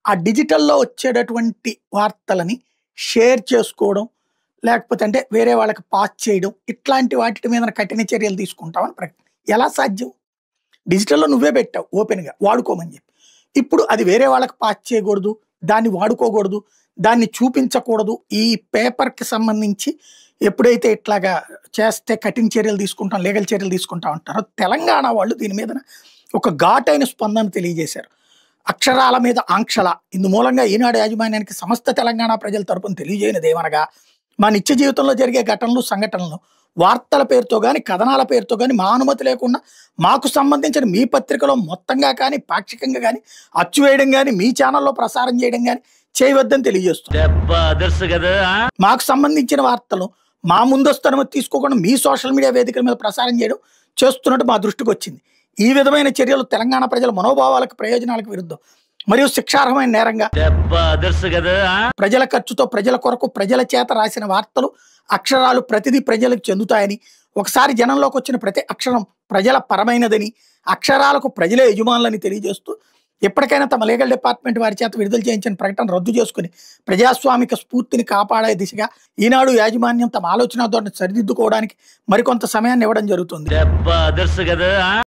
ఆ డిజిటల్‌లో వచ్చేటటువంటి వార్తలని షేర్ చేసుకోవడం, లేకపోతే అంటే వేరే వాళ్ళకి పాస్ చేయడం, ఇట్లాంటి వాటిటి మీదన కఠిన చర్యలు తీసుకుంటామని ఎలా సాధ్యం? డిజిటల్‌లో నువ్వే పెట్టావు ఓపెన్‌గా వాడుకోమని చెప్పి. ఇప్పుడు అది వేరే వాళ్ళకి పాస్ చేయకూడదు, దాన్ని వాడుకోకూడదు, దాన్ని చూపించకూడదు. ఈ పేపర్‌కి సంబంధించి ఎప్పుడైతే ఇట్లాగా చేస్తే కఠిన చర్యలు తీసుకుంటాం, లీగల్ చర్యలు తీసుకుంటాం అంటారో, తెలంగాణ వాళ్ళు దీని మీదన ఒక ఘాటైన స్పందన తెలియజేశారు. అక్షరాల మీద ఆంక్షల ఇందు మూలంగా ఈనాడు యాజమాన్యానికి సమస్త తెలంగాణ ప్రజల తరపున తెలియజేయనిదేమనగా, మా నిత్య జీవితంలో జరిగే ఘటనలు, సంఘటనలను వార్తల పేరుతో గాని, కథనాల పేరుతో గాని, మా అనుమతి లేకుండా మాకు సంబంధించిన మీ పత్రికలో మొత్తంగా కానీ, పాక్షికంగా గాని, అచ్చు వేయడం గాని, మీ ఛానల్‌లో ప్రసారం చేయడం గాని చేయవద్దని తెలియజేస్తున్నాం. మాకు సంబంధించిన వార్తలు మా ముందస్తు అనుమతి తీసుకోకుండా మీ సోషల్ మీడియా వేదికల మీద ప్రసారం చేయడం చేస్తున్నట్టు మా దృష్టికొచ్చింది. ఈ విధమైన చర్యలు తెలంగాణ ప్రజల మనోభావాలకు, ప్రయోజనాలకు విరుద్ధం మరియు శిక్షార్హమైన నేరంగా ప్రజల ఖర్చుతో, ప్రజల కొరకు, ప్రజల చేత రాసిన వార్తలు, అక్షరాలు ప్రతిదీ ప్రజలకు చెందుతాయని, ఒకసారి జనంలోకి వచ్చిన ప్రతి అక్షరం ప్రజల పరమైనదని, అక్షరాలకు ప్రజలే యజమానులని తెలియజేస్తూ, ఎప్పటికైనా తమ లీగల్ డిపార్ట్మెంట్ వారి చేత విడుదల చేయించిన ప్రకటన రద్దు చేసుకుని ప్రజాస్వామిక స్ఫూర్తిని కాపాడే దిశగా ఈనాడు యాజమాన్యం తమ ఆలోచన ధోరణి సరిదిద్దుకోవడానికి మరికొంత సమయాన్ని ఇవ్వడం జరుగుతుంది.